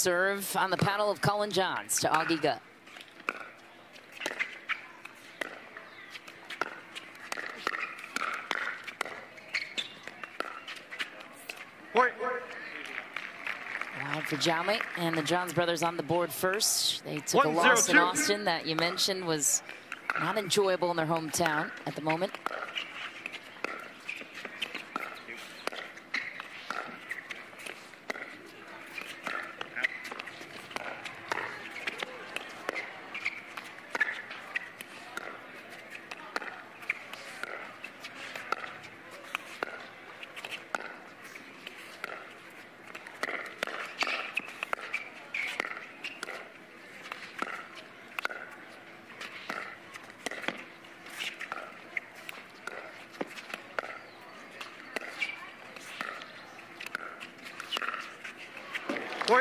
Serve on the paddle of Collin Johns to Augie Gutt. Wide for Jaume, and the Johns brothers on the board first. They took a loss in Austin that you mentioned was not enjoyable in their hometown at the moment.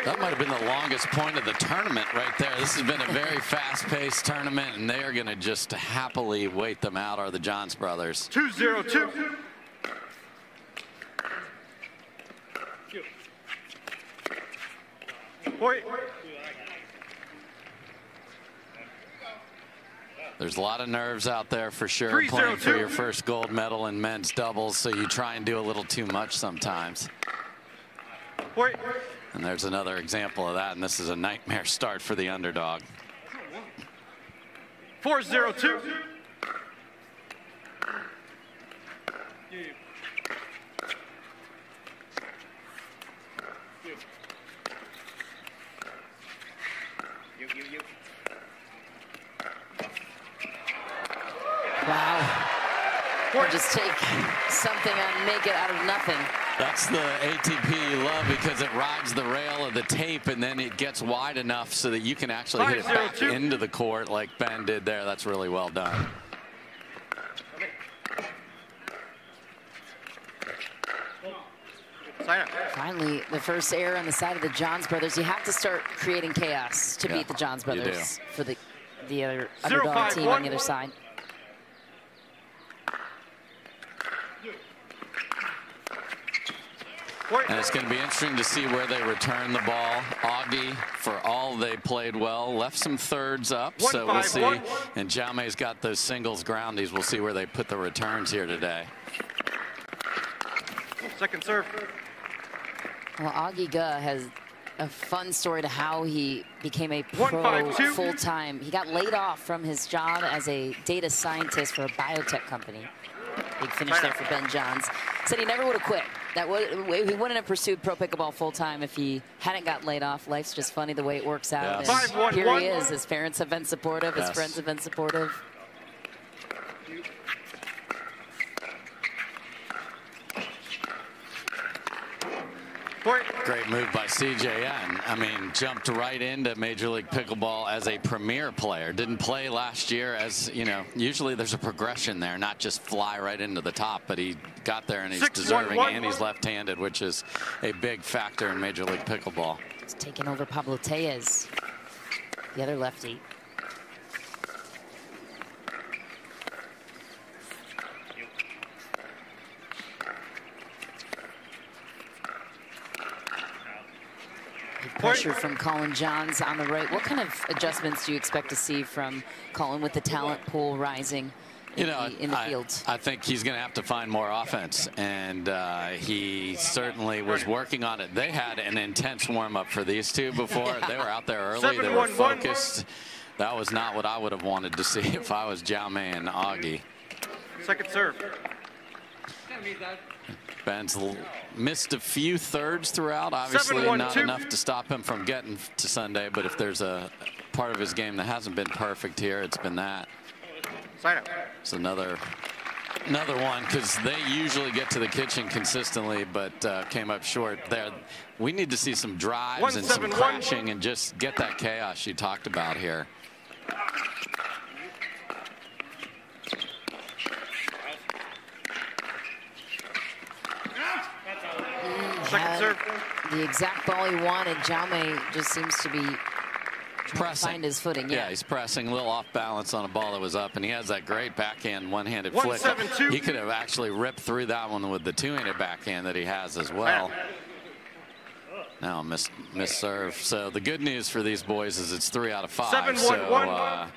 That might have been the longest point of the tournament right there. This has been a very fast-paced tournament, and they are going to just happily wait them out, are the Johns brothers. 2-0-2. There's a lot of nerves out there for sure, playing for your first gold medal in men's doubles, so you try and do a little too much sometimes. And there's another example of that, and this is a nightmare start for the underdog. 4-0-2. Wow. Or just take something and make it out of nothing. That's the ATP you love, because it rides the rail of the tape and then it gets wide enough so that you can actually hit it back into the court like Ben did there. That's really well done. Finally, the first error on the side of the Johns brothers. You have to start creating chaos to beat the Johns brothers for the other underdog team on the other side. And it's going to be interesting to see where they return the ball. Augie, for all they played well, left some thirds up, so we'll see. And Jaume's got those singles groundies. We'll see where they put the returns here today. Second serve. Well, Augie Gutt has a fun story to how he became a pro full-time. He got laid off from his job as a data scientist for a biotech company. Big finish there for Ben Johns. Said he never would have quit. He wouldn't have pursued pro pickleball full-time if he hadn't got laid off. Life's just funny the way it works out. Yes. And here he is. His parents have been supportive. His friends have been supportive. Great move by CJN. I mean, jumped right into Major League Pickleball as a premier player. Didn't play last year, as you know. Usually there's a progression there, not just fly right into the top. But he got there, and he's deserving, and he's left-handed, which is a big factor in Major League Pickleball. He's taking over Pablo Tellez, the other lefty. Pressure from Collin Johns on the right. What kind of adjustments do you expect to see from Collin with the talent pool rising in the field? I think he's going to have to find more offense, and he certainly was working on it. They had an intense warm-up for these two before. They were out there early. They were focused. That was not what I would have wanted to see if I was Jaume and Augie. Second serve. Ben's missed a few thirds throughout. Obviously not enough to stop him from getting to Sunday, but if there's a part of his game that hasn't been perfect here, it's been that. It's another one, because they usually get to the kitchen consistently, but came up short there. We need to see some drives and some crashing and just get that chaos you talked about here. Second serve. The exact ball he wanted. Jaume just seems to be pressing. Find his footing. Yeah, he's pressing, a little off balance on a ball that was up, and he has that great backhand one-handed flick. He could have actually ripped through that one with the two-handed backhand that he has as well. Now miss serve. So the good news for these boys is it's 3 out of 5. 7-1-1.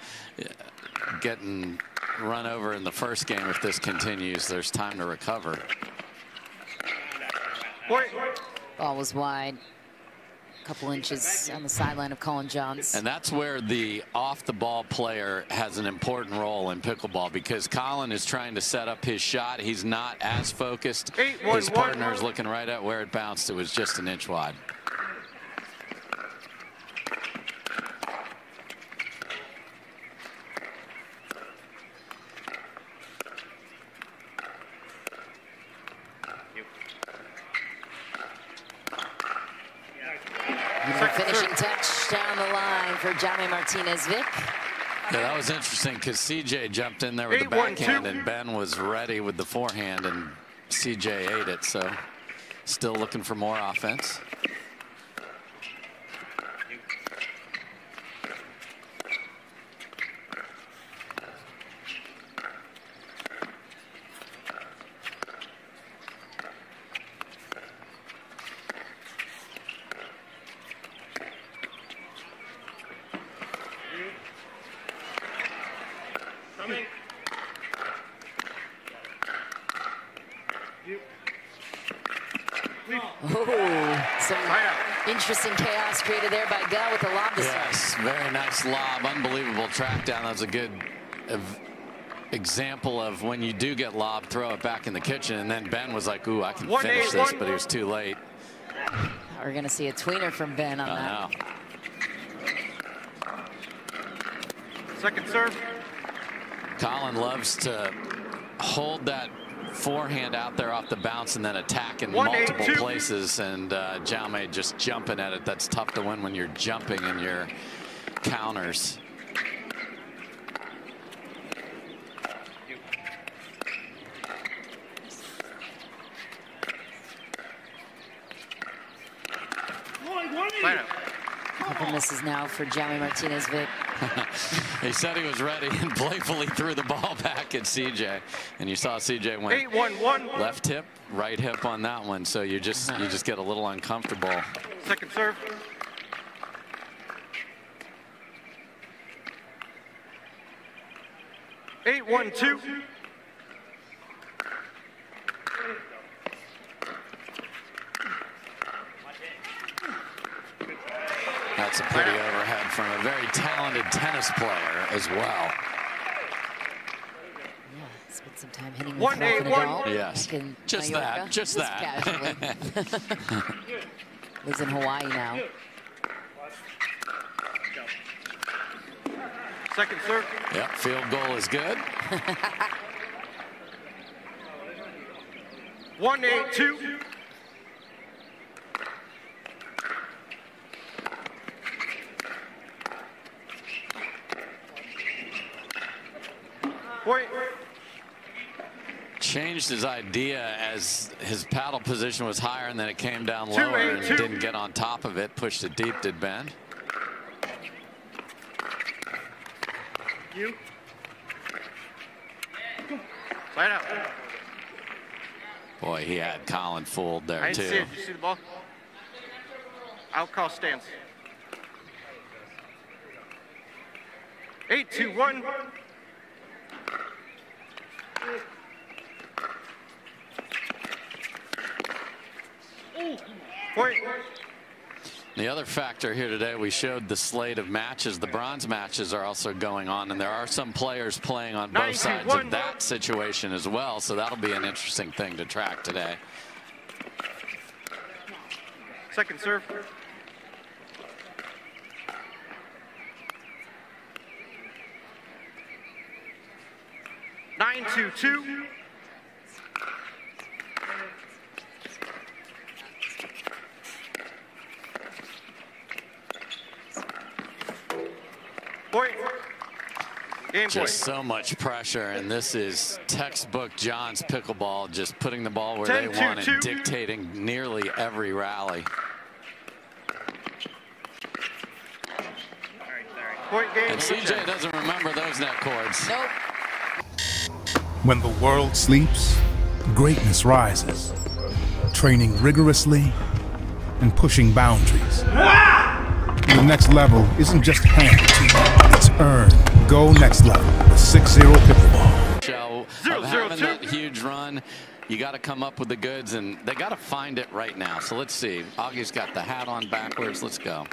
Getting run over in the first game, if this continues, there's time to recover. Point. Ball was wide. A couple inches on the sideline of Collin Johns. And that's where the off-the-ball player has an important role in pickleball, because Collin is trying to set up his shot. He's not as focused. 8-1-1. His partner's looking right at where it bounced. It was just an inch wide. Finishing touch down the line for Jaume Martinez-Vich. Yeah, that was interesting because CJ jumped in there with the backhand and Ben was ready with the forehand, and CJ ate it. So still looking for more offense. Some interesting chaos created there by Guh with the lob to start. Yes, very nice lob. Unbelievable track down. That was a good example of when you do get lobbed, throw it back in the kitchen. And then Ben was like, ooh, I can finish this, but he was too late. We're going to see a tweener from Ben on that. Second serve. Collin loves to hold that forehand out there off the bounce and then attack in multiple places, and Jaume just jumping at it. That's tough to win when you're jumping in your counters. Couple misses now for Jaume Martinez-Vich. He said he was ready and playfully threw the ball back at CJ, and you saw CJ went 8-1-1. left hip, right hip on that one. So you just get a little uncomfortable. Second serve. Eight, 1-2. That's a pretty overhead from a very talented tennis player as well. Yeah, spent some time hitting the ball for Nadal. Yes, just Mallorca. just that. Casually. Lives in Hawaii now. Second serve. Yep, field goal is good. 1-8-2. Point. Changed his idea as his paddle position was higher, and then it came down lower and didn't get on top of it. Pushed it deep, did Ben. Slide out. Boy, he had Collin fooled there I too. didn't see it. Did you see the ball? Out call stance. 8-2-1. Point. The other factor here today, we showed the slate of matches. The bronze matches are also going on, and there are some players playing on both sides of that situation as well. So that'll be an interesting thing to track today. Second serve. Nine, 2-2. Point. Game point. Just so much pressure, and this is textbook John's pickleball, just putting the ball where 10, they want 2, and dictating nearly every rally. Point game. And CJ doesn't remember those net cords. Nope. When the world sleeps, greatness rises. Training rigorously, and pushing boundaries. The next level isn't just handed to you, it's earned. Go next level with 6-0 Pickleball. Show of having that huge run, you got to come up with the goods, and they got to find it right now. So let's see. Augie's got the hat on backwards. Let's go.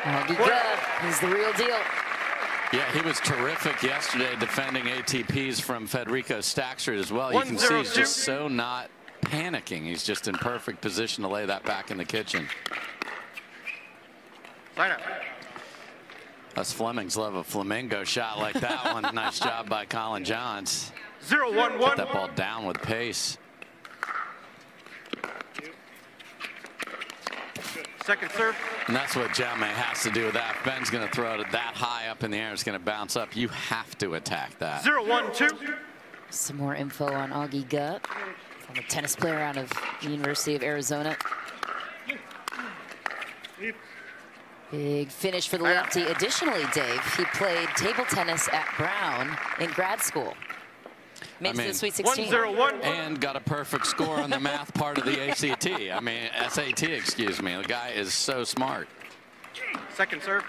Augie good. He's the real deal. Yeah, he was terrific yesterday defending ATPs from Federico Staksrud as well. You can see he's just so not panicking. He's just in perfect position to lay that back in the kitchen. Us Flemings love a flamingo shot like that one. Nice job by Collin Johns. 0-1-1. Get that ball down with pace. Second serve. And that's what Jaume has to do with that. If Ben's going to throw it that high up in the air, it's going to bounce up. You have to attack that. 0-1-2. Some more info on Augie Gutt, from a tennis player out of the University of Arizona. Big finish for the lefty. Additionally, Dave, he played table tennis at Brown in grad school. Made it to the Sweet 16. 1-0-1. And got a perfect score on the math part of the ACT. I mean, SAT, excuse me. The guy is so smart. Second serve.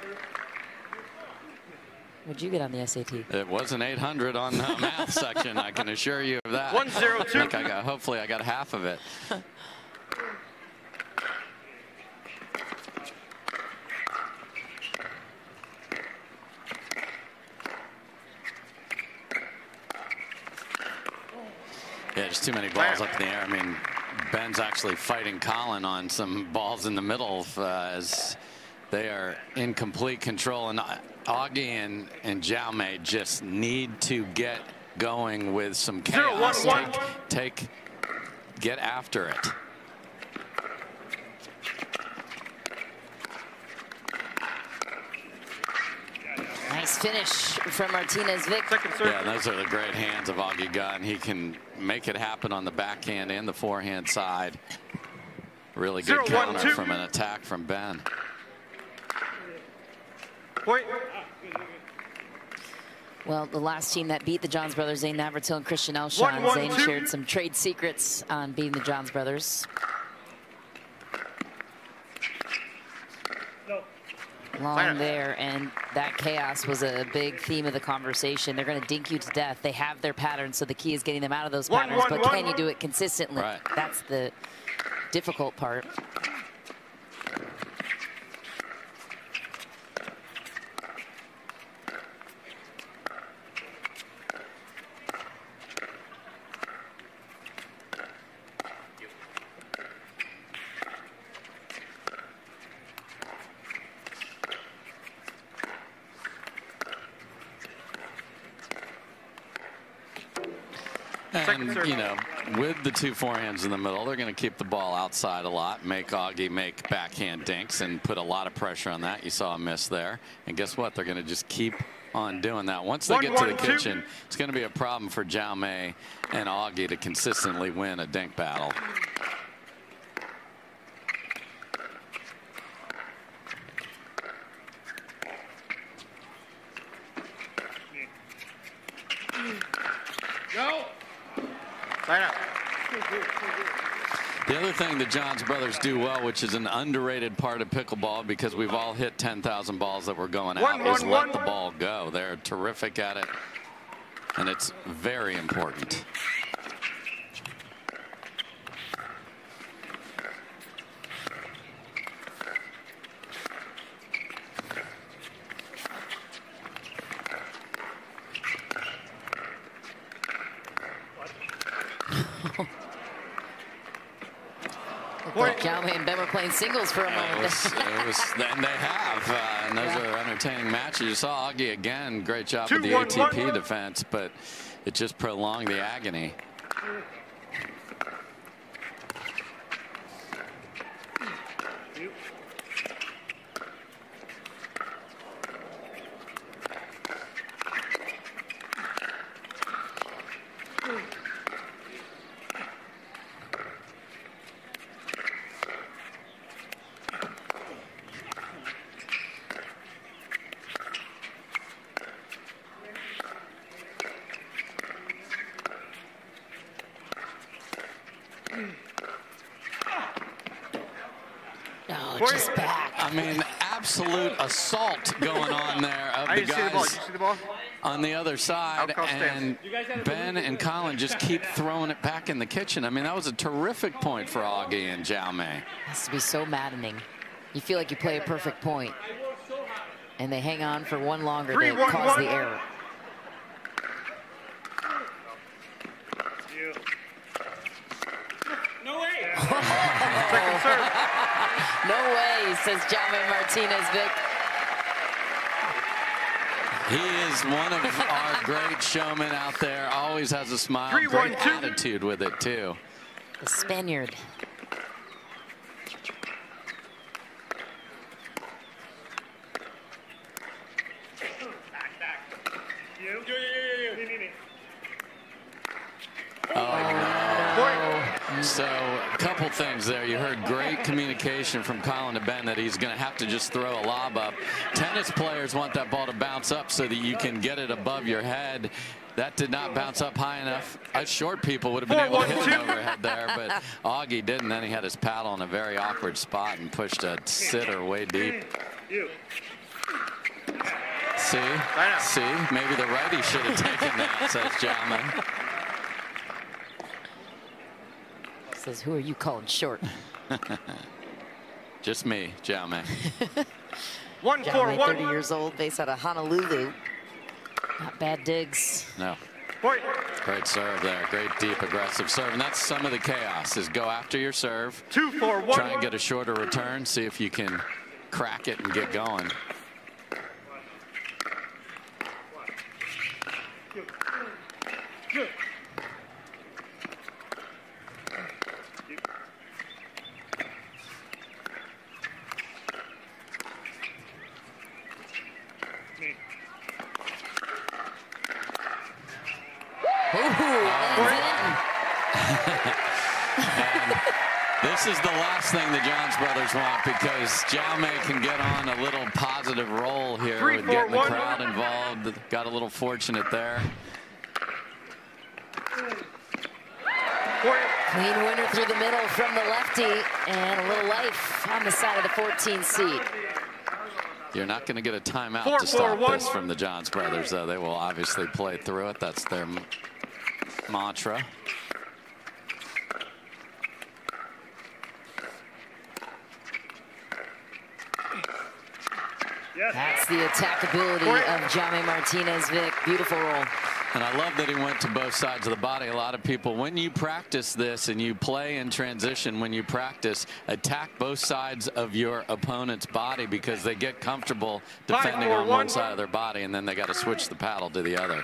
What'd you get on the SAT? It was an 800 on the math section, I can assure you of that. 1-0-2. Hopefully I got half of it. Yeah, just too many balls up in the air. I mean, Ben's actually fighting Collin on some balls in the middle as they are in complete control. And Augie and Jaume just need to get going with some chaos. Get after it. Nice finish from Martinez-Vich. Yeah, those are the great hands of Augie Gutt, and he can make it happen on the backhand and the forehand side. Really good counter from an attack from Ben. Point. Well, the last team that beat the Johns brothers, Zane Navratil and Christian Elshon. Zane shared some trade secrets on beating the Johns brothers. Long there, and that chaos was a big theme of the conversation. They're going to dink you to death. They have their patterns, so the key is getting them out of those patterns, but can you do it consistently? Right. That's the difficult part. And, you know, with the two forehands in the middle, they're going to keep the ball outside a lot, make Augie make backhand dinks and put a lot of pressure on that. You saw a miss there. And guess what? They're going to just keep on doing that. Once they get to the kitchen, it's going to be a problem for Jaume and Augie to consistently win a dink battle. The other thing the Johns brothers do well, which is an underrated part of pickleball because we've all hit 10,000 balls that were going out, is let the ball go. They're terrific at it, and it's very important. Jaume and Ben were playing singles for a moment. And they have. And those are entertaining matches. You saw Augie again. Great job with the ATP defense, but it just prolonged the agony. Gorgeous back. I mean, absolute assault going on there of the guys on the other side. And Ben and Collin just keep throwing it back in the kitchen. I mean, that was a terrific point for Augie and Jaume. It has to be so maddening. You feel like you play a perfect point, and they hang on for one longer to cause the error. No way. Second serve. No way, says Jaume Martinez-Vich. He is one of our great showmen out there. Always has a smile, great attitude with it too. The Spaniard. So a couple things there. You heard great communication from Collin to Ben that he's going to have to just throw a lob up. Tennis players want that ball to bounce up so that you can get it above your head. That did not bounce up high enough. Us short people would have been able to hit it overhead there, but Augie didn't. Then he had his paddle in a very awkward spot and pushed a sitter way deep. See? Maybe the righty should have taken that, says Jaume. Says, who are you calling short? Just me, Jaume. Jaume, 30 years old, based out of Honolulu. Not bad digs. No. Great serve there. Great deep aggressive serve. And that's some of the chaos, is go after your serve. 2-4-1. Try and get a shorter return. See if you can crack it and get going. This is the last thing the Johns brothers want, because Jaume can get on a little positive roll here with getting the crowd involved. Got a little fortunate there. Clean winner through the middle from the lefty, and a little life on the side of the 14 seat. You're not going to get a timeout to stop this from the Johns brothers, though. They will obviously play through it. That's their mantra. That's the attackability of Jaume Martinez-Vich. Beautiful roll. And I love that he went to both sides of the body. A lot of people, when you practice this and you play in transition, when you practice, attack both sides of your opponent's body, because they get comfortable defending on one side of their body, and then they got to switch the paddle to the other.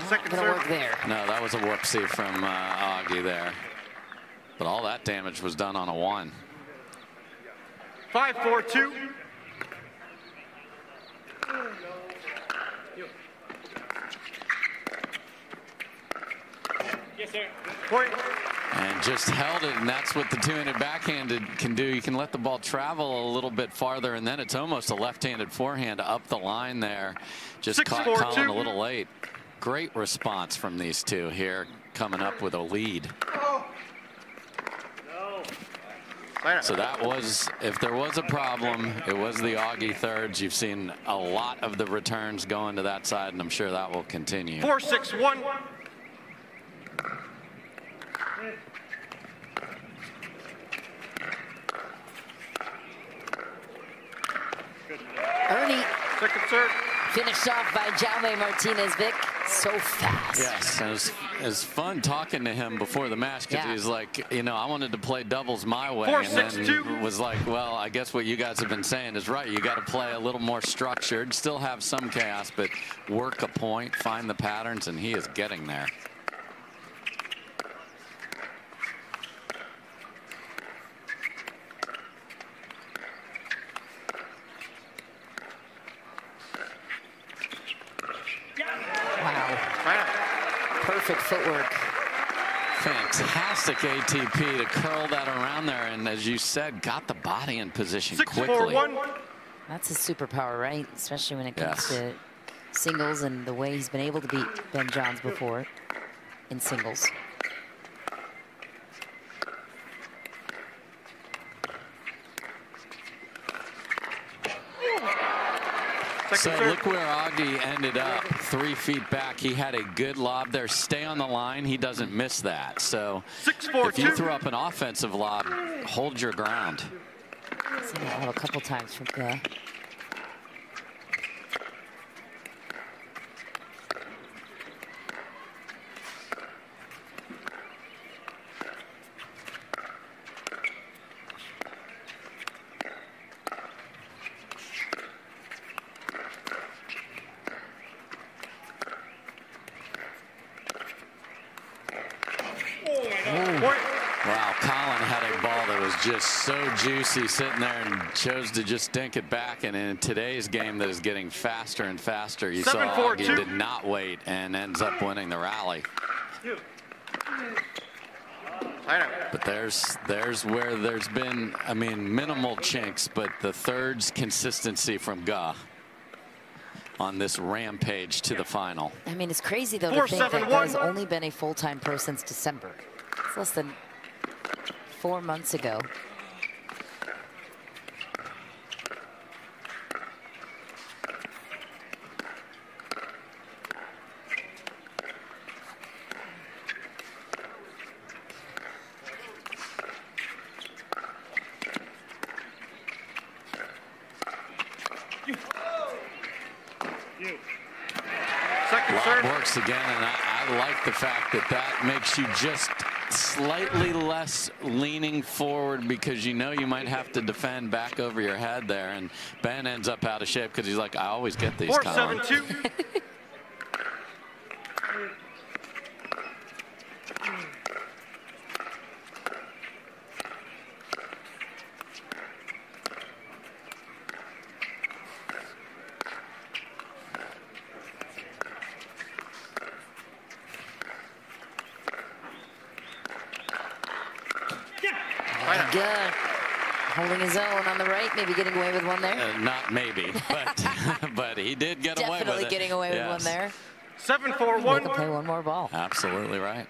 Second serve there. No, that was a whoopsie from Augie there. But all that damage was done on a 1. 5-4-2. Yes, sir. Point. And just held it, and that's what the two-handed backhanded can do. You can let the ball travel a little bit farther, and then it's almost a left-handed forehand up the line there. Just caught Collin a little late. Great response from these two here, coming up with a lead. So that was, if there was a problem, it was the Augie thirds. You've seen a lot of the returns going to that side, and I'm sure that will continue. 4-6-1. Ernie. Second serve. Finished off by Jaume Martinez-Vich. So fast. Yes, it was fun talking to him before the match, because he was like, you know, I wanted to play doubles my way, and then was like, well, I guess what you guys have been saying is right. You got to play a little more structured, still have some chaos, but work a point, find the patterns, and he is getting there. Perfect footwork. Fantastic ATP to curl that around there, and as you said, got the body in position quickly. That's a superpower, right? Especially when it comes to singles and the way he's been able to beat Ben Johns before. in singles. So look where Augie ended up, 3 feet back. He had a good lob there. Stay on the line. He doesn't miss that. So if you throw up an offensive lob, hold your ground. Seen that a couple times from Guh. Wow, Collin had a ball that was just so juicy sitting there and chose to just dink it back. And in today's game that is getting faster and faster, you saw Augie did not wait and ends up winning the rally. But there's where there's been, I mean, minimal chinks, but the thirds consistency from Guh on this rampage to the final. I mean, it's crazy, though, to think that Guh's only been a full-time pro since December. It's less than 4 months ago. Lob works again, and I like the fact that that makes you just slightly less leaning forward, because you know you might have to defend back over your head there, and Ben ends up out of shape because he's like, I always get these. 4-7-2. Guh holding his own on the right, maybe getting away with one there. Not maybe, but but he did get away with it. Definitely getting away with one there. 7-4-1. They can play one more ball. Absolutely right.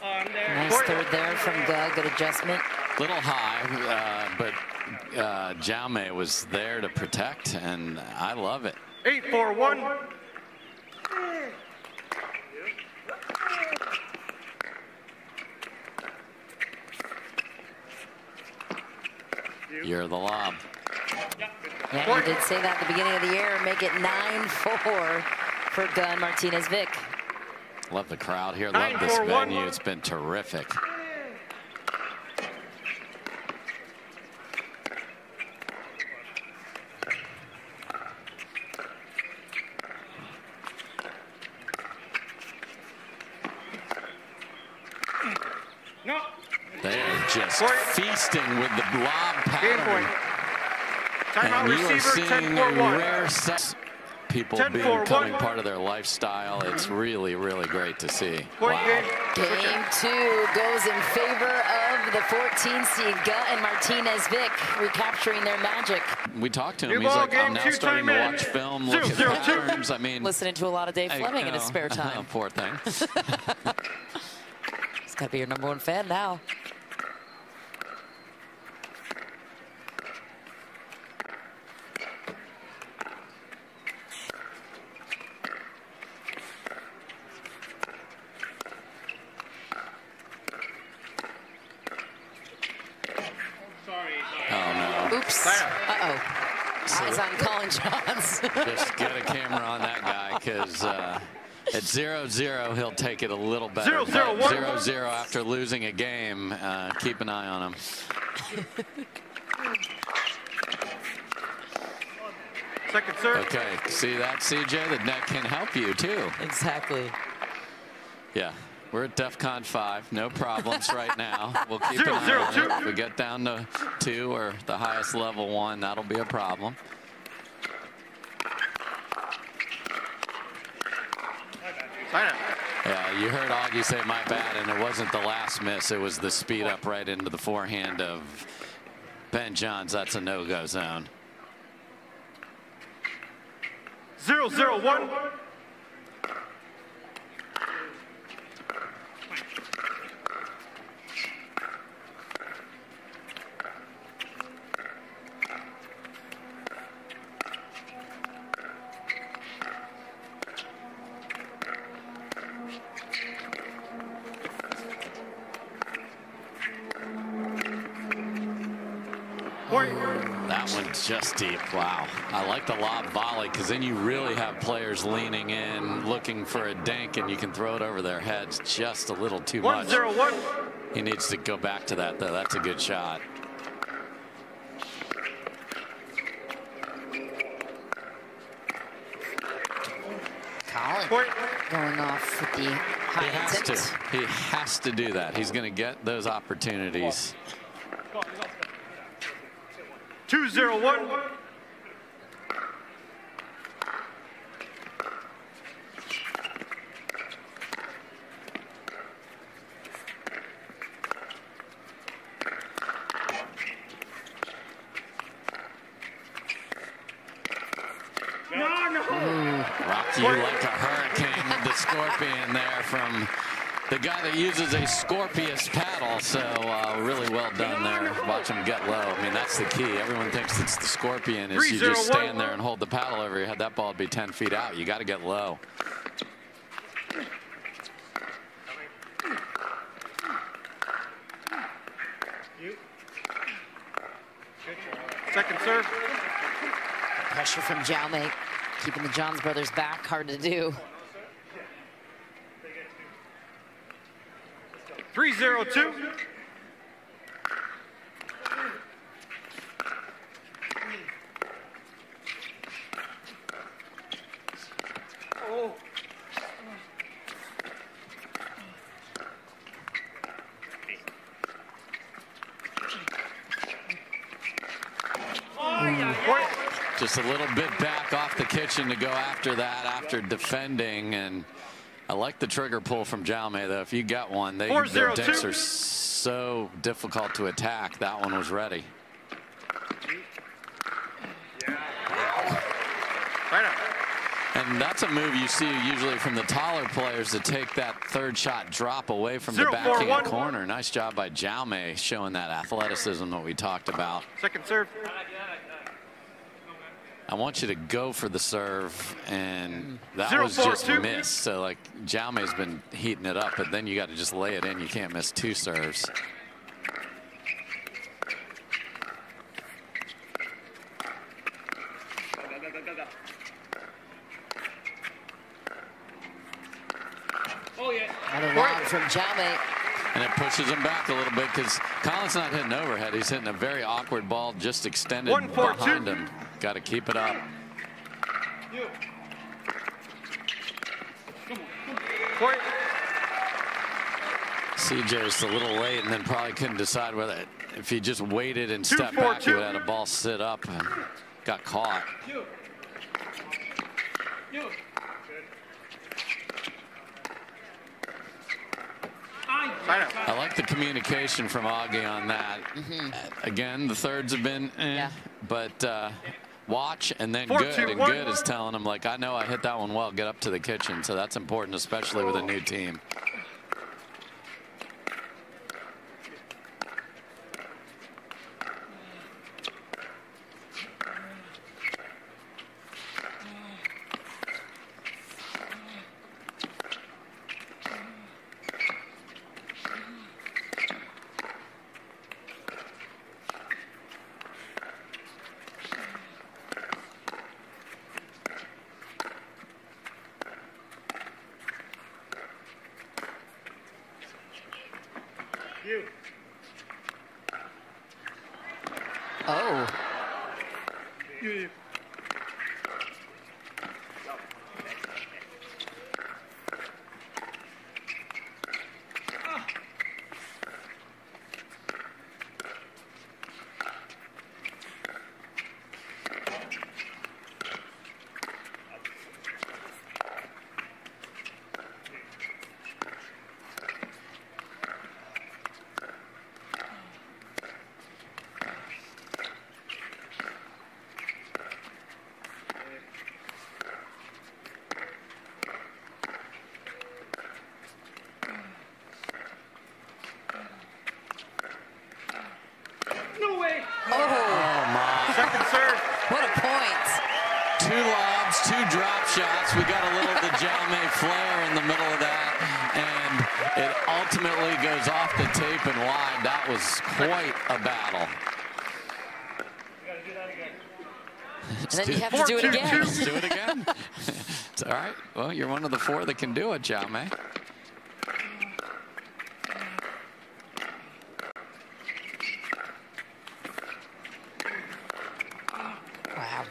Nice third there from Guh. Good adjustment. Little high, but Jaume was there to protect, and I love it. 8-4-1. You're the lob. Yeah, you did say that at the beginning of the year. Make it 9-4 for Guh and Martinez-Vich. Love the crowd here. Love this venue. It's been terrific. They're just feasting with the lob pattern. And you are seeing a rare set people becoming part of their lifestyle. It's really, really great to see. Wow. Game 2 goes in favor of the 14 seed Guh and Martinez-Vich, recapturing their magic. We talked to him. He's like, I'm now starting to watch film, look at patterns. I mean, listening to a lot of Dave Fleming in his spare time. Poor thing. He's got to be your #1 fan now. Oops. Uh-oh. Eyes on Collin Johns. Just get a camera on that guy, because at 0-0, he'll take it a little better. 0-0 after losing a game. Keep an eye on him. Second serve. Okay, see that, CJ? The net can help you, too. Exactly. Yeah. We're at DEFCON 5, no problems right now. We'll keep an eye on it. If we get down to 2 or the highest level 1, that'll be a problem. Yeah, you heard Augie say my bad, and it wasn't the last miss. It was the speed up right into the forehand of Ben Johns. That's a no-go zone. 0-0-1. That one's just deep. Wow. I like the lob volley because then you really have players leaning in, looking for a dink, and you can throw it over their heads just a little too much. 1-0-1. He needs to go back to that, though. That's a good shot. Collin going off with the high intent. He has to do that. He's going to get those opportunities. 2-0-1. Rock you like a hurricane with the scorpion there from the guy that uses a Scorpius paddle. So really well done there. Watch him get low. I mean, that's the key. Everyone thinks it's the scorpion. Is you just stand there and hold the paddle over your head. That ball would be 10 feet out. You got to get low. Second serve. Pressure from Jaume, keeping the Johns brothers back. Hard to do. 3-0-2. Just a little bit back off the kitchen to go after that after defending, and I like the trigger pull from Jaume, though. If you got one, their dinks are so difficult to attack. That one was ready. And that's a move you see usually from the taller players to take that third shot drop away from the backhand corner. Nice job by Jaume showing that athleticism that we talked about. Second serve. I want you to go for the serve, and that was just missed. So, like, Jaume's been heating it up, but then you got to just lay it in. You can't miss two serves. Another lob from Jaume. And it pushes him back a little bit because Collin's not hitting overhead. He's hitting a very awkward ball just extended behind him. Got to keep it up. CJ was a little late and then probably couldn't decide whether if he just waited and stepped back, he would have had a ball sit up and got caught. I like the communication from Augie on that. Again, the thirds have been but watch and then good, and good is telling him, like, I know I hit that one well, get up to the kitchen. So that's important, especially with a new team. Oh. ultimately goes off the tape and wide. That was quite a battle. And then you have to do it again. Let's do it again. It's all right. Well, you're one of the 4 that can do it, Jaume. Wow.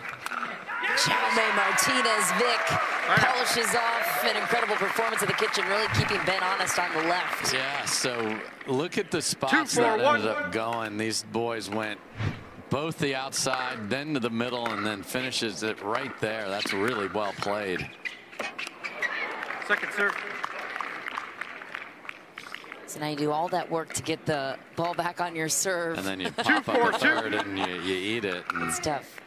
Jaume Martinez-Vich polishes off an incredible performance in the kitchen, really keeping Ben honest on the left. Yeah, so look at the spots that ended up going. These boys went both the outside, then to the middle, and then finishes it right there. That's really well played. Second serve. So now you do all that work to get the ball back on your serve. And then you pop up a third and you eat it. And it's tough.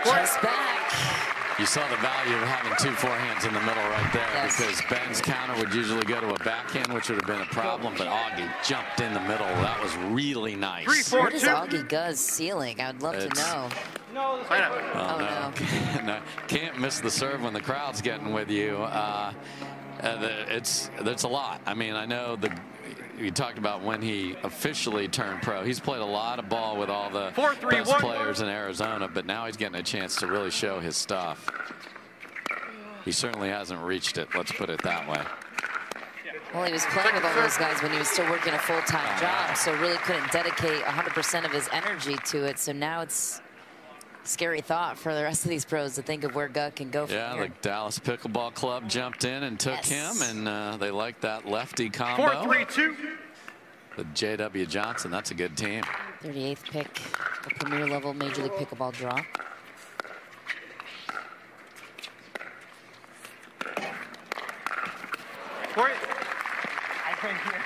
Just back. You saw the value of having 2 forehands in the middle right there, yes. Because Ben's counter would usually go to a backhand, which would have been a problem, but Augie jumped in the middle. That was really nice. What is Augie Guz's ceiling? I'd love to know. Oh, no. No, can't miss the serve when the crowd's getting with you. It's a lot. I mean, I know you talked about when he officially turned pro. He's played a lot of ball with all the best players in Arizona, but now he's getting a chance to really show his stuff. He certainly hasn't reached it, let's put it that way. Well, he was playing with all those guys when he was still working a full-time job, so really couldn't dedicate 100% of his energy to it. So now it's a scary thought for the rest of these pros to think of where Gut can go from here. Yeah, the Dallas Pickleball Club jumped in and took him, and they like that lefty combo. 4-3-2. With J.W. Johnson, that's a good team. 38th pick, the premier level Major League Pickleball draw. I can't hear.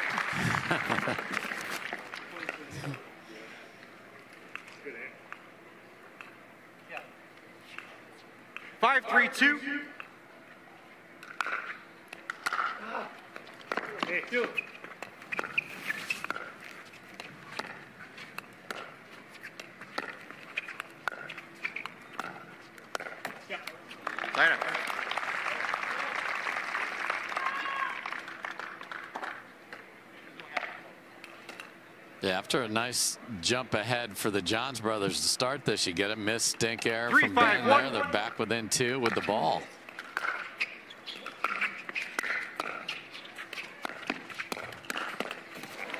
5-3-2. Hey, two. Line up. Yeah, after a nice jump ahead for the Johns brothers to start this, you get a missed stink error from Ben there. They're back within 2 with the ball.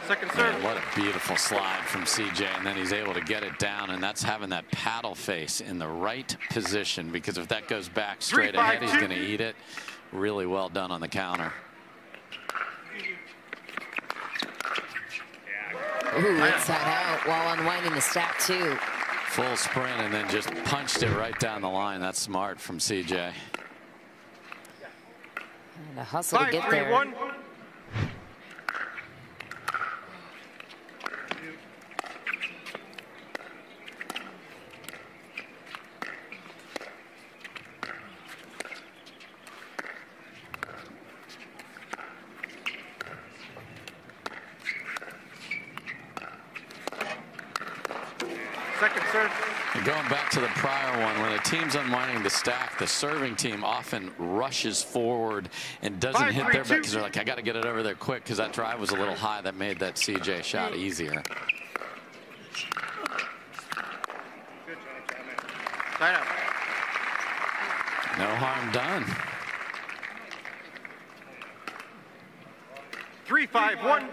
Second serve. Man, what a beautiful slide from CJ, and then he's able to get it down, and that's having that paddle face in the right position, because if that goes back straight ahead, he's going to eat it. Really well done on the counter. Ooh, inside out while unwinding the stack too. Full sprint and then just punched it right down the line. That's smart from CJ. And a hustle to get there. 5-3-1. Second serve. And going back to the prior one, when a team's unwinding the stack, the serving team often rushes forward and doesn't hit their back because they're like, I got to get it over there quick, because that drive was a little high. That made that CJ shot easier. Line up. No harm done. 3-5-1.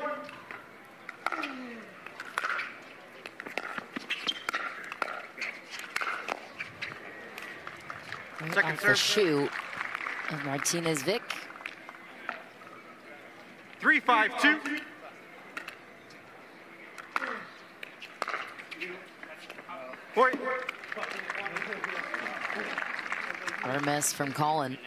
Second serve. Shoot of Martinez-Vich. 3-5-2. Point. Miss from Collin.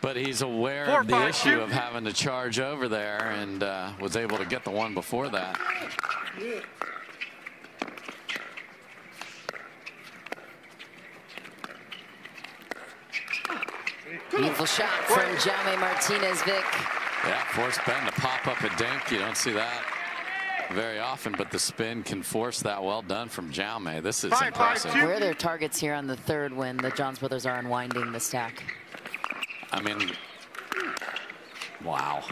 But he's aware of the issue of having to charge over there, and was able to get the one before that. Beautiful shot from Jaume Martinez-Vich. Yeah, force Ben to pop up a dink. You don't see that very often, but the spin can force that. Well done from Jaume. This is impressive. Where are their targets here on the third when the Johns brothers are unwinding the stack? I mean, wow.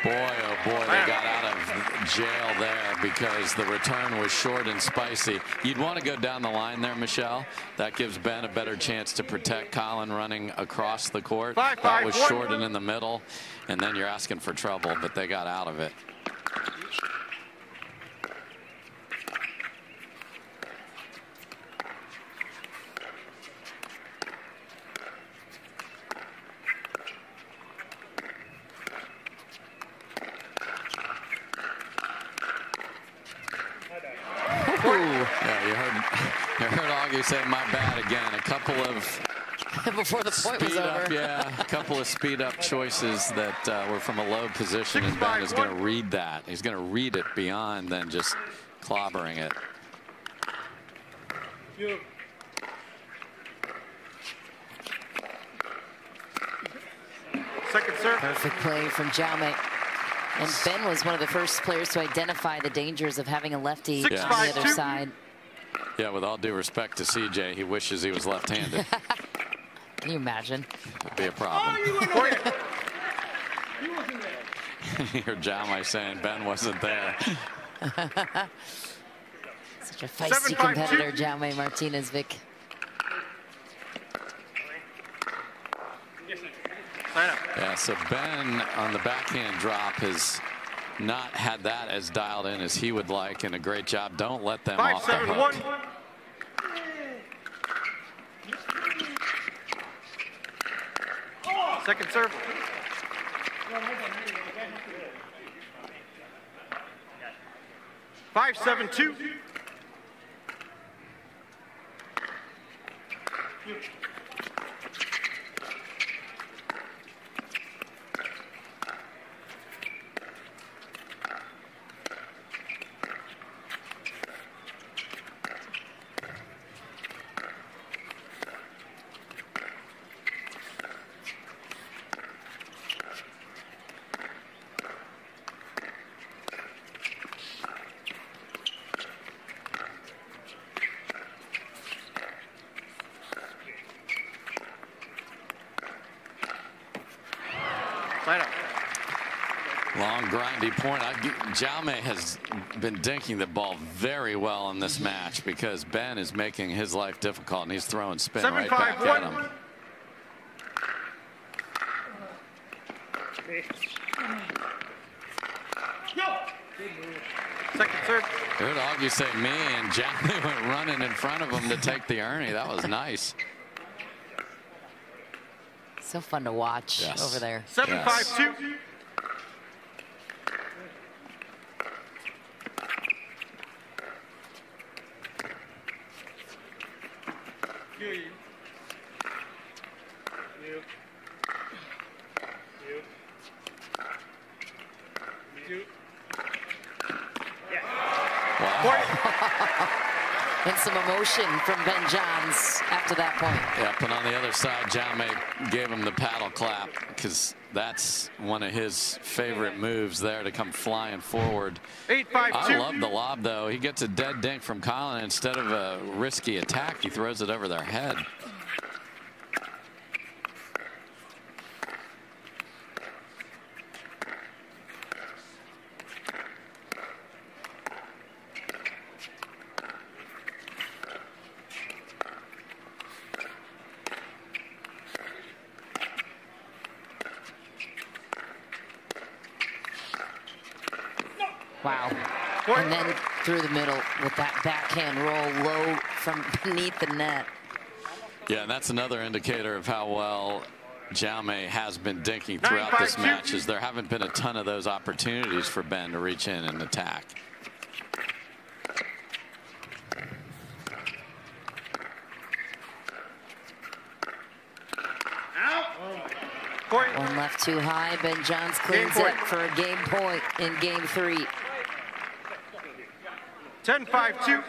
Boy, oh boy, they got out of jail there because the return was short and spicy. You'd want to go down the line there, Michelle. That gives Ben a better chance to protect Collin running across the court. That was short and in the middle, and then you're asking for trouble, but they got out of it. You heard Augie say my bad again. A couple of before the point was over. Yeah, a couple of speed up choices that were from a low position, and Ben is going to read that. He's going to read it beyond than just clobbering it. Second serve. Perfect play from Jaume. And Ben was one of the first players to identify the dangers of having a lefty on the other side. Yeah, with all due respect to CJ, he wishes he was left-handed. Can you imagine? Would be a problem. You hear Jaume saying Ben wasn't there. Such a feisty competitor, Jaume Martinez-Vich. Yeah, so Ben on the backhand drop has not had that as dialed in as he would like, and a great job. Don't let them off the hook. Second serve. Five, 7-2. Long grindy point. Jaume has been dinking the ball very well in this match because Ben is making his life difficult, and he's throwing spin right back at him. Second serve. I heard Augie say me, and Jaume went running in front of him to take the Ernie. That was nice. So fun to watch over there. 7-5-2. And some emotion from Ben Johns after that point. Yep, and on the other side, Jaume gave him the paddle clap because that's one of his favorite moves there, to come flying forward. 8-5-2. I love the lob, though. He gets a dead dink from Collin. Instead of a risky attack, he throws it over their head. Wow. And then through the middle with that backhand roll low from beneath the net. Yeah, and that's another indicator of how well Jaume has been dinking throughout this match, is there haven't been a ton of those opportunities for Ben to reach in and attack. One left too high. Ben Johns cleans it for a game point in game 3. 10-5-2.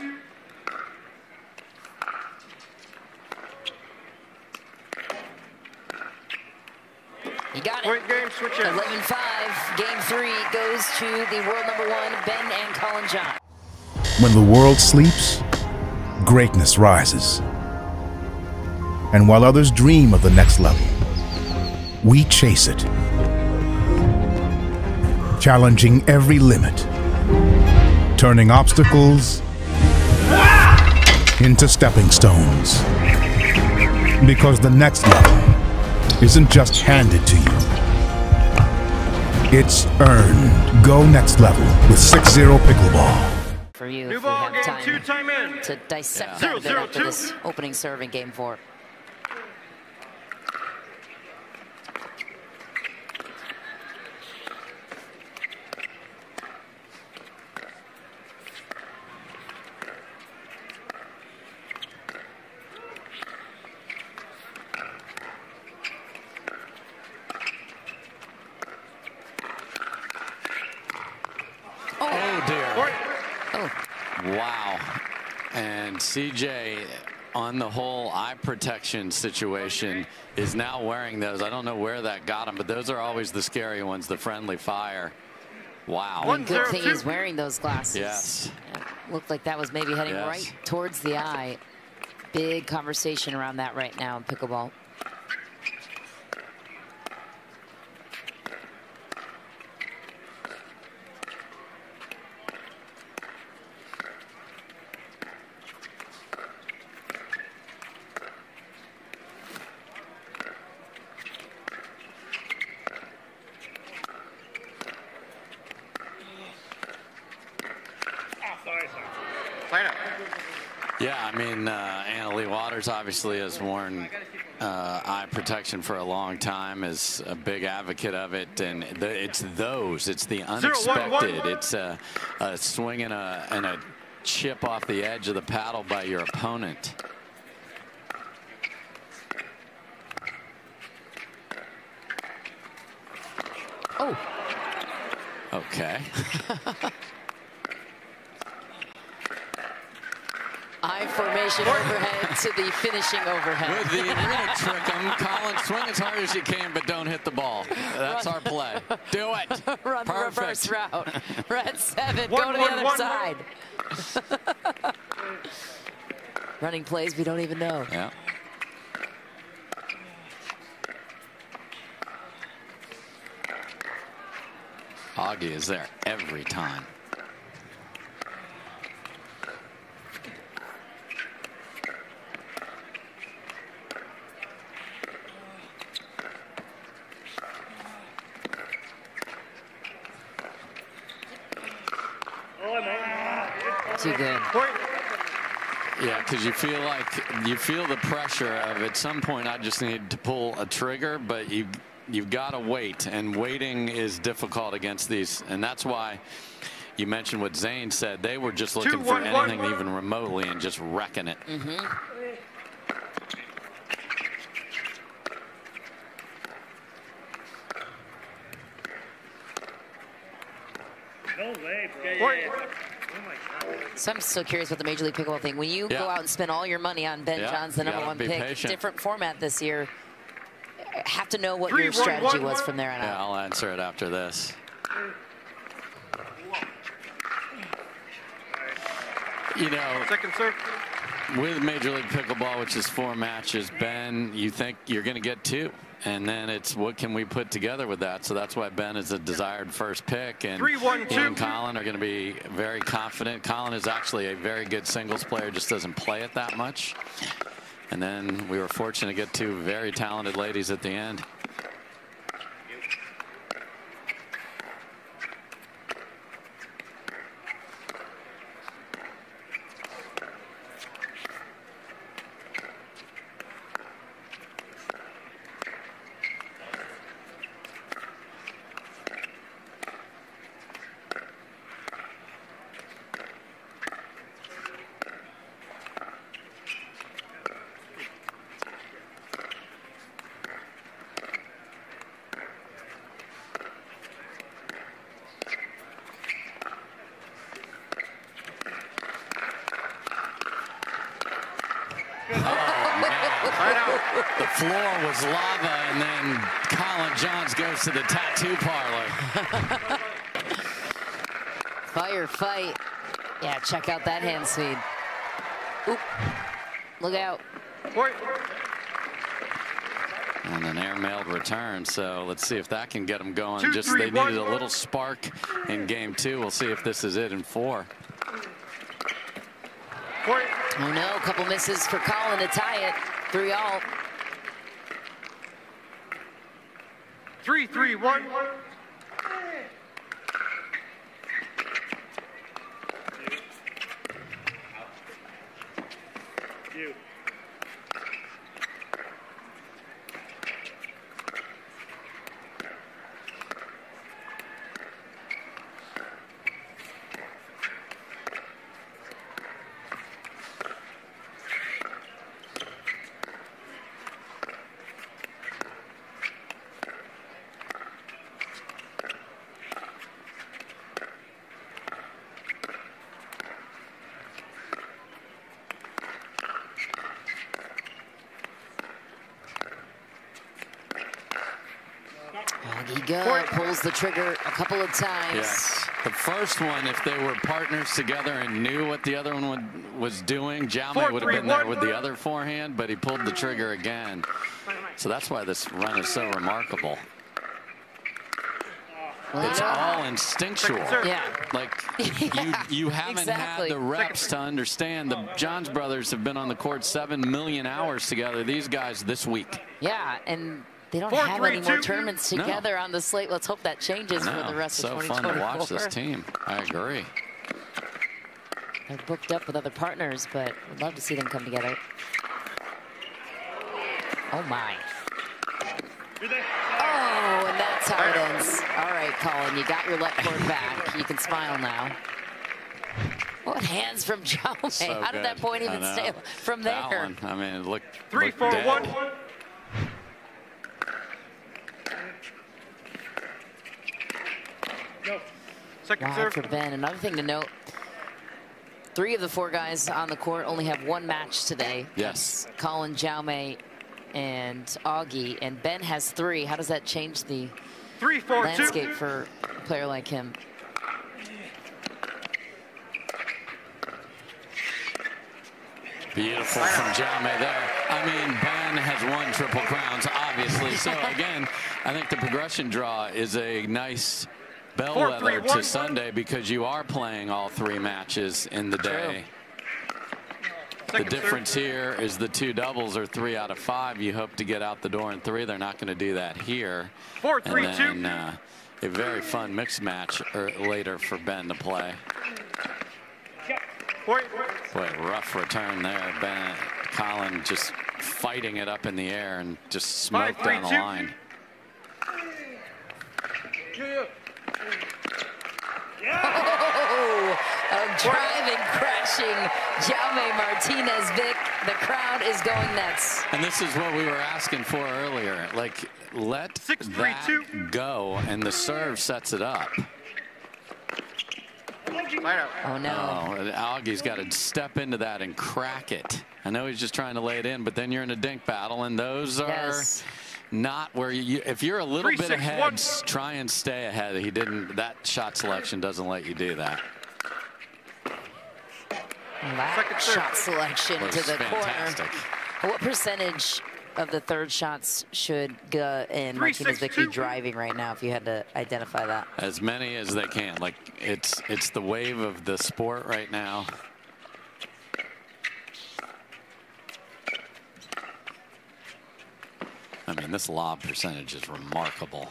You got it. Point game, switch in. 11-5. Game 3 goes to the world number 1, Ben and Collin Jaume. When the world sleeps, greatness rises. And while others dream of the next level, we chase it. Challenging every limit, turning obstacles into stepping stones. Because the next level isn't just handed to you, it's earned. Go next level with 6-0 Pickleball. For you, New if we ball, have game time 2, time in. to dissect Yeah. that a bit after this opening serve in game 4. Wow. And CJ, on the whole eye protection situation, is now wearing those. I don't know where that got him, but those are always the scary ones, the friendly fire. Wow. And good thing he's wearing those glasses. Yes. Looked like that was maybe heading right towards the eye. Big conversation around that right now in pickleball. Yeah, I mean, Anna Lee Waters obviously has worn eye protection for a long time, is a big advocate of it, and it's the unexpected. It's a swing and a chip off the edge of the paddle by your opponent. Oh. Okay. Eye formation overhead to the finishing overhead. With the real trick, Collin, swing as hard as you can, but don't hit the ball. That's our play. Do it. Run Perfect. the reverse route. Red 7, go to the other side. Running plays we don't even know. Yeah. Augie is there every time. Too good. Yeah, because you feel the pressure of at some point I just need to pull a trigger, but you've got to wait, and waiting is difficult against these, and that's why you mentioned what Zane said. They were just looking for anything even remotely and just wrecking it. No way, bro. So I'm still curious about the Major League Pickleball thing. When you go out and spend all your money on Ben Johns, the #1 pick, patient. different format this year, have to know what your strategy was from there on out. Yeah, I'll answer it after this. You know, second serve. With Major League Pickleball, which is 4 matches, Ben, you think you're going to get 2. And then it's what can we put together with that. So that's why Ben is a desired first pick. And he and Collin are going to be very confident. Collin is actually a very good singles player, just doesn't play it that much. And then we were fortunate to get 2 very talented ladies at the end. The floor was lava, and then Collin Johns goes to the tattoo parlor. Fire fight. Yeah, check out that hand speed. Oop. Look out. And an air-mailed return, so let's see if that can get them going. 2, Just 3, they 1. needed a little spark in game 2. We'll see if this is it in 4. Oh no, a couple misses for Collin to tie it. 3-all. 3-3-1. You. Augie pulls the trigger a couple of times. Yeah. The first one, if they were partners together and knew what the other one was doing, Jaume would have been there with the other forehand, but he pulled the trigger again. So that's why this run is so remarkable. Well, it's all instinctual. Yeah. Like, you haven't exactly. had the reps to understand. The Johns brothers have been on the court 7 million hours together. These guys this week. Yeah, and they don't 4, have 3, any more 2. tournaments together on the slate. Let's hope that changes for the rest of 2024. So fun to watch this team. I agree. They're booked up with other partners, but we'd love to see them come together. Oh my. Oh, and that's how it ends. All right, Collin, you got your left court back. You can smile now. What hands from Jaume? So how did that point even stay from there? That one, I mean, it looked 3-4-1. Go. Second Wide serve. for Ben. Another thing to note, 3 of the 4 guys on the court only have 1 match today. Yes. That's Collin, Jaume, and Augie, and Ben has 3. How does that change the 3-4-2. landscape for a player like him? Beautiful from Jaume there. I mean, Ben has won Triple Crowns, obviously. So, again, I think the progression draw is a nice bellwether to Sunday because you are playing all 3 matches in the day. The difference here is the 2 doubles are 3 out of 5. You hope to get out the door in 3. They're not going to do that here. 4-3-2. And then a very fun mixed match later for Ben to play. Boy, rough return there. Collin just fighting it up in the air and just smoked down the line. Oh, a driving, crashing Jaume Martinez-Vich. The crowd is going nuts. And this is what we were asking for earlier. Like, let 6-3-2. that go, and the serve sets it up. Oh, no. Oh, Augie's got to step into that and crack it. I know he's just trying to lay it in, but then you're in a dink battle, and those are not where you. If you're a little bit ahead, try and stay ahead. He didn't. That shot selection doesn't let you do that. That shot selection to the fantastic corner. What percentage of the third shots should Guh and Martinez-Vich be driving right now, if you had to identify that? As many as they can. Like, it's the wave of the sport right now. I mean, this lob percentage is remarkable.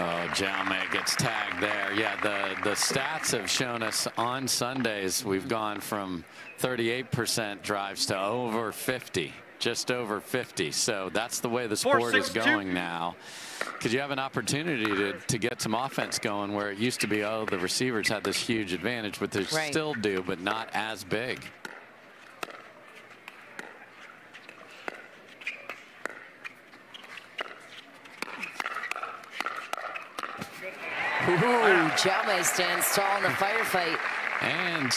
Oh, Jaume gets tagged there. Yeah, the stats have shown us on Sundays we've gone from 38% drives to over 50, just over 50. So that's the way the sport is going now. Because you have an opportunity to get some offense going where it used to be, oh, the receivers had this huge advantage, but they still do, but not as big. Ooh, Jaume stands tall in the firefight. And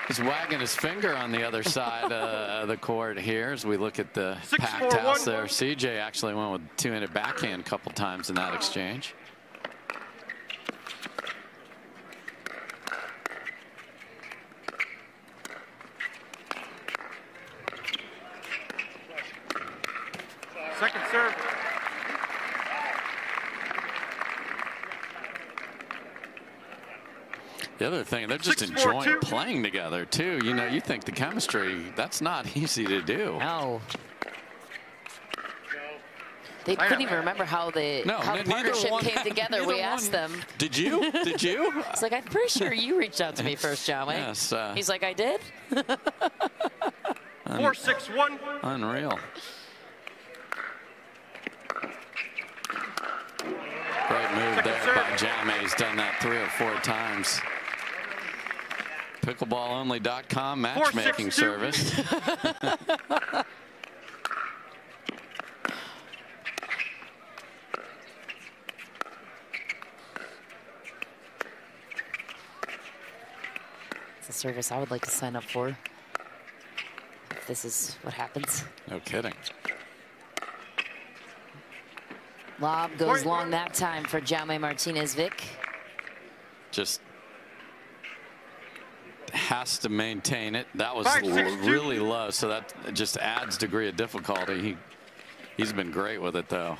he's wagging his finger on the other side of the court here as we look at the packed house there. CJ actually went with two-handed backhand a couple times in that exchange. Second serve. The other thing, they're just enjoying playing together, too. You know, you think the chemistry, that's not easy to do. No. They couldn't even remember how the partnership came together. We asked them. Did you? Did you? It's like, I'm pretty sure you reached out to me first, Jaume. Yes. He's like, I did? 4-6-1. Unreal. Great move there by Jaume. He's done that 3 or 4 times. Pickleballonly.com matchmaking service. It's a service I would like to sign up for if this is what happens. No kidding. Lob goes long that time for Jaume Martinez-Vich. Just has to maintain it. That was really low, so that just adds degree of difficulty. He's been great with it, though.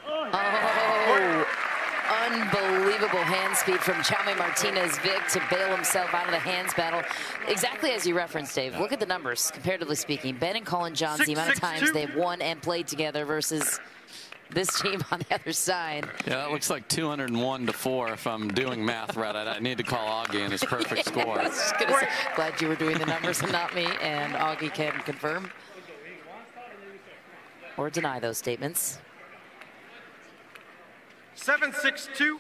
Oh, unbelievable hand speed from Jaume Martinez-Vich to bail himself out of the hands battle. Exactly as you referenced, Dave. Look at the numbers, comparatively speaking. Ben and Collin Johns, the amount of times they've won and played together versus this team on the other side. Yeah, that looks like 201-4 if I'm doing math right. I need to call Augie and his perfect score. I was just gonna say, glad you were doing the numbers and not me, and Augie can confirm or deny those statements. 7-6-2.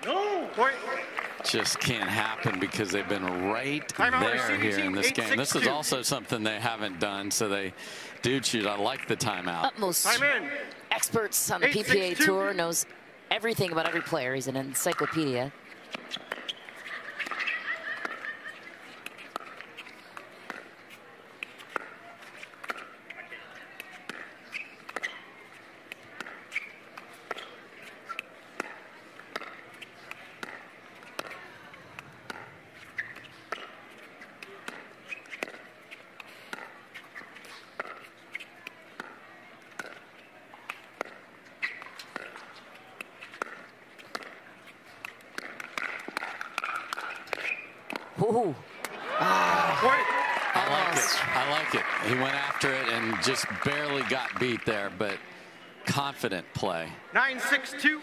No. Point. Just can't happen because they've been right there here in this game. This is also something they haven't done, so they do choose. I like the timeout. Utmost experts on the PPA Tour, knows everything about every player. He's an encyclopedia. Ooh. I like it. He went after it and just barely got beat there, but confident play. 9-6-2.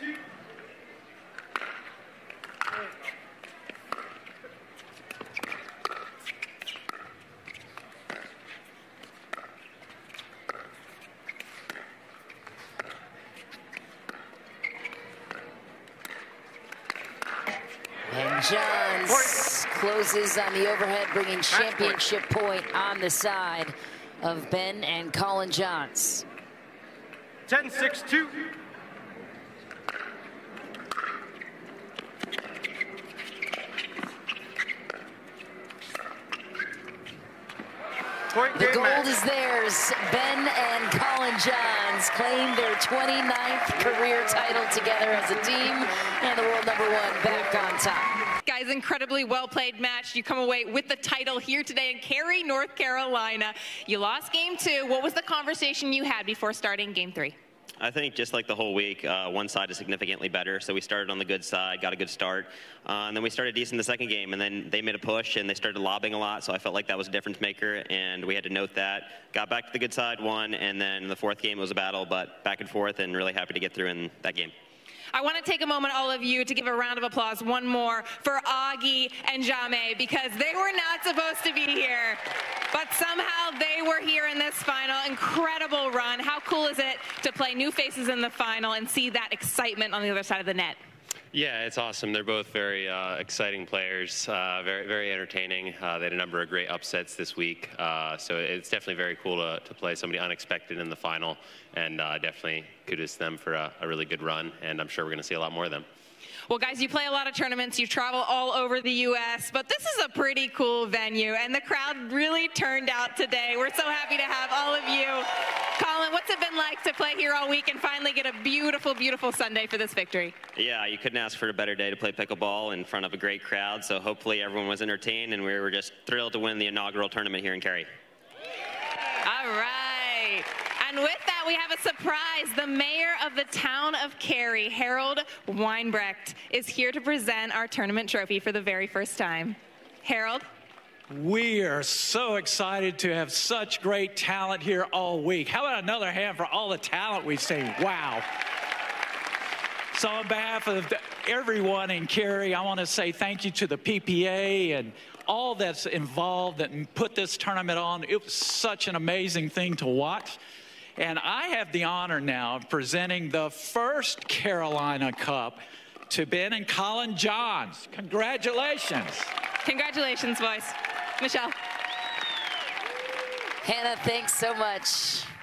And Johns closes on the overhead, bringing championship point on the side of Ben and Collin Johns. 10-6-2. The gold is theirs. Ben and Collin Johns claim their 29th career title together as a team, and the world #1 back on top. Guys, incredibly well-played match. You come away with the title here today in Cary, North Carolina. You lost game 2. What was the conversation you had before starting game 3? I think just like the whole week, one side is significantly better. So we started on the good side, got a good start. And then we started decent the second game, and then they made a push, and they started lobbing a lot. So I felt like that was a difference maker, and we had to note that. Got back to the good side, won, and then in the fourth game it was a battle, but back and forth, and really happy to get through in that game. I want to take a moment, all of you, to give a round of applause, one more, for Augie and Jaume, because they were not supposed to be here, but somehow they were here in this final. Incredible run. How cool is it to play new faces in the final and see that excitement on the other side of the net? Yeah, it's awesome. They're both very exciting players, very entertaining. They had a number of great upsets this week, so it's definitely very cool to play somebody unexpected in the final, and definitely kudos to them for a really good run, and I'm sure we're going to see a lot more of them. Well, guys, you play a lot of tournaments. You travel all over the U.S., but this is a pretty cool venue, and the crowd really turned out today. We're so happy to have all of you. Collin, what's it been like to play here all week and finally get a beautiful, beautiful Sunday for this victory? Yeah, you couldn't ask for a better day to play pickleball in front of a great crowd, so hopefully everyone was entertained, and we were just thrilled to win the inaugural tournament here in Cary. All right. And with that, we have a surprise. The mayor of the town of Cary, Harold Weinbrecht, is here to present our tournament trophy for the very first time. Harold? We are so excited to have such great talent here all week. How about another hand for all the talent we've seen? Wow. So on behalf of everyone in Cary, I want to say thank you to the PPA and all that's involved that put this tournament on. It was such an amazing thing to watch. And I have the honor now of presenting the first Carolina Cup to Ben and Collin Johns. Congratulations. Congratulations, boys. Michelle. Hannah, thanks so much.